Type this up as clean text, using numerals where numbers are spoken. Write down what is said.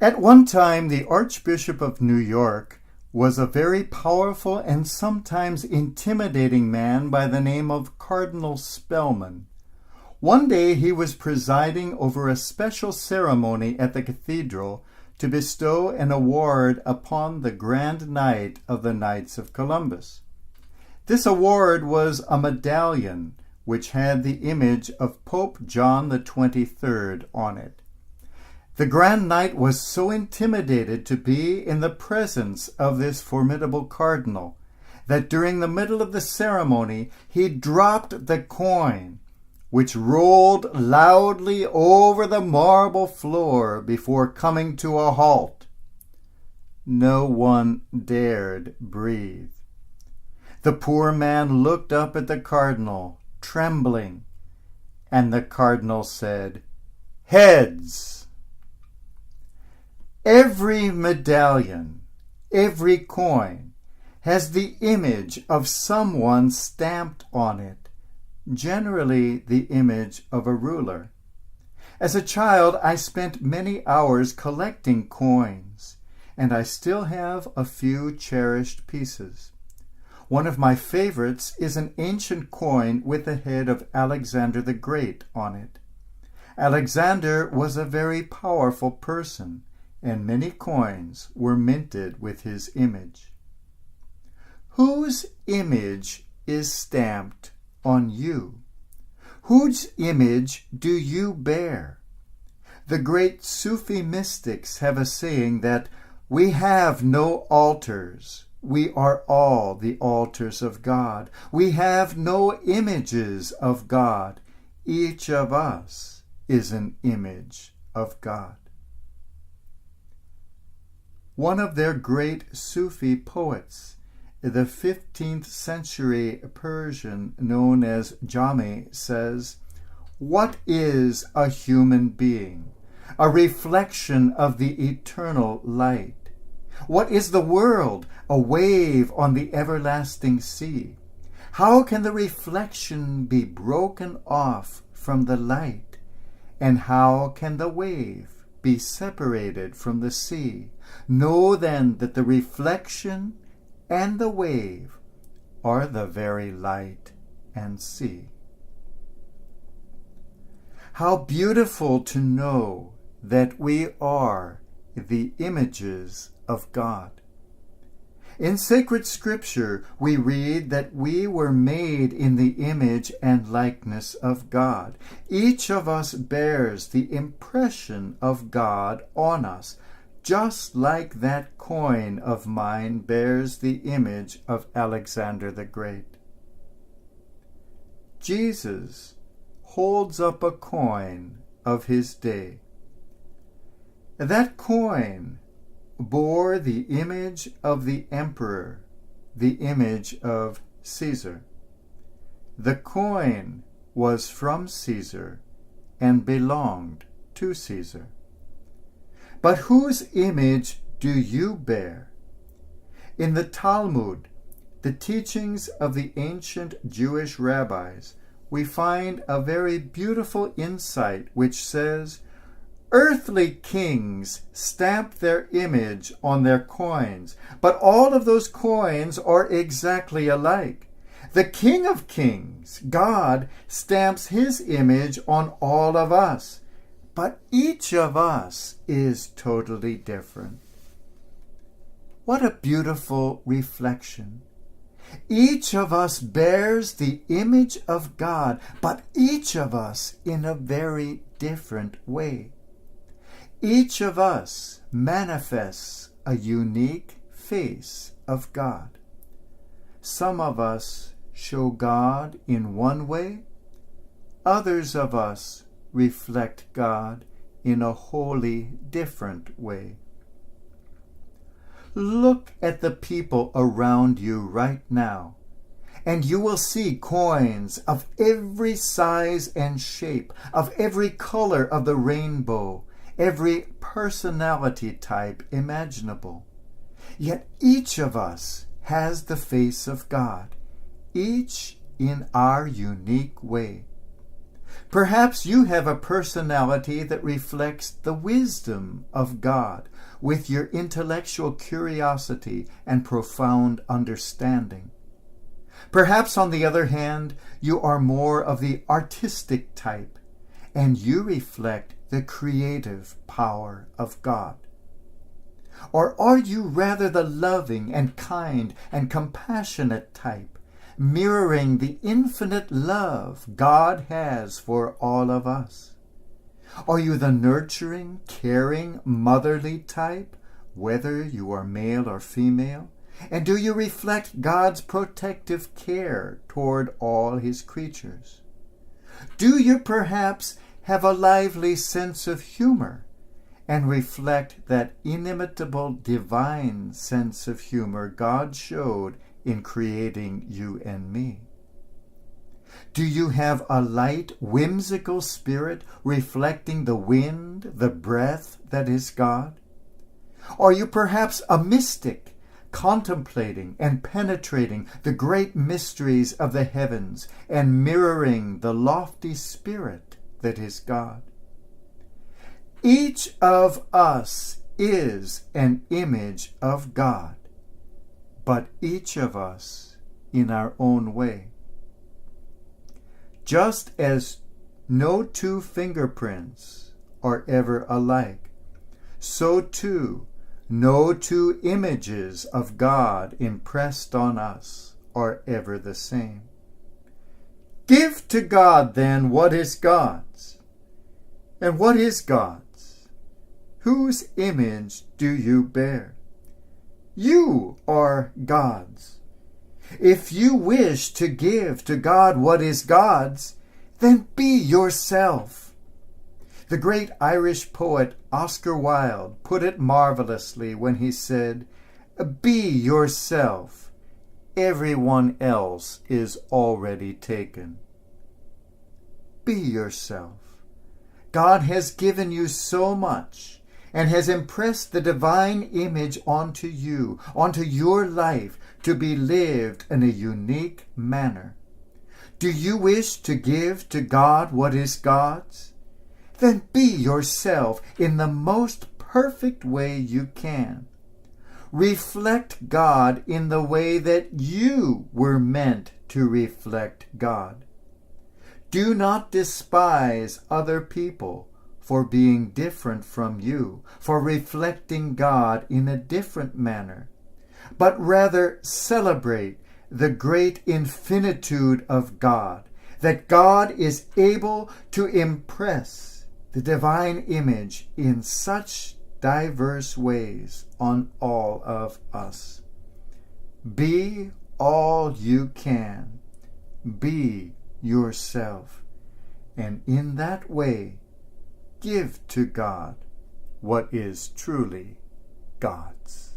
At one time, the Archbishop of New York was a very powerful and sometimes intimidating man by the name of Cardinal Spellman. One day he was presiding over a special ceremony at the cathedral to bestow an award upon the Grand Knight of the Knights of Columbus. This award was a medallion which had the image of Pope John the 23rd on it. The Grand Knight was so intimidated to be in the presence of this formidable cardinal that during the middle of the ceremony he dropped the coin, which rolled loudly over the marble floor before coming to a halt. No one dared breathe. The poor man looked up at the cardinal, trembling, and the cardinal said, "Heads!" Every medallion, every coin, has the image of someone stamped on it, generally the image of a ruler. As a child, I spent many hours collecting coins, and I still have a few cherished pieces. One of my favorites is an ancient coin with the head of Alexander the Great on it. Alexander was a very powerful person, and many coins were minted with his image. Whose image is stamped on you? Whose image do you bear? The great Sufi mystics have a saying that we have no altars. We are all the altars of God. We have no images of God. Each of us is an image of God. One of their great Sufi poets, the 15th century Persian known as Jami, says, "What is a human being? A reflection of the eternal light. What is the world? A wave on the everlasting sea. How can the reflection be broken off from the light? And how can the wave be separated from the sea? Know then that the reflection and the wave are the very light and sea." How beautiful to know that we are the images of God. In sacred scripture, we read that we were made in the image and likeness of God. Each of us bears the impression of God on us, just like that coin of mine bears the image of Alexander the Great. Jesus holds up a coin of his day. That coin bore the image of the emperor, the image of Caesar. The coin was from Caesar and belonged to Caesar. But whose image do you bear? In the Talmud, the teachings of the ancient Jewish rabbis, we find a very beautiful insight which says, "Earthly kings stamp their image on their coins, but all of those coins are exactly alike. The King of Kings, God, stamps his image on all of us, but each of us is totally different." What a beautiful reflection. Each of us bears the image of God, but each of us in a very different way. Each of us manifests a unique face of God. Some of us show God in one way, others of us reflect God in a wholly different way. Look at the people around you right now, and you will see coins of every size and shape, of every color of the rainbow, every personality type imaginable. Yet each of us has the face of God, each in our unique way. Perhaps you have a personality that reflects the wisdom of God with your intellectual curiosity and profound understanding. Perhaps, on the other hand, you are more of the artistic type, and you reflect the creative power of God. Or are you rather the loving and kind and compassionate type, mirroring the infinite love God has for all of us? Are you the nurturing, caring, motherly type, whether you are male or female? And do you reflect God's protective care toward all his creatures? Do you perhaps have a lively sense of humor and reflect that inimitable divine sense of humor God showed in creating you and me? Do you have a light, whimsical spirit reflecting the wind, the breath that is God? Are you perhaps a mystic, contemplating and penetrating the great mysteries of the heavens and mirroring the lofty spirit that is God? Each of us is an image of God, but each of us in our own way. Just as no two fingerprints are ever alike, so too no two images of God impressed on us are ever the same. Give to God, then, what is God's. And what is God's? Whose image do you bear? You are God's. If you wish to give to God what is God's, then be yourself. The great Irish poet Oscar Wilde put it marvelously when he said, "Be yourself. Everyone else is already taken." Be yourself. God has given you so much and has impressed the divine image onto you, onto your life, to be lived in a unique manner. Do you wish to give to God what is God's? Then be yourself in the most perfect way you can. Reflect God in the way that you were meant to reflect God. Do not despise other people for being different from you, for reflecting God in a different manner, but rather celebrate the great infinitude of God, that God is able to impress the divine image in such diverse ways on all of us. Be all you can. Be yourself. And in that way, give to God what is truly God's.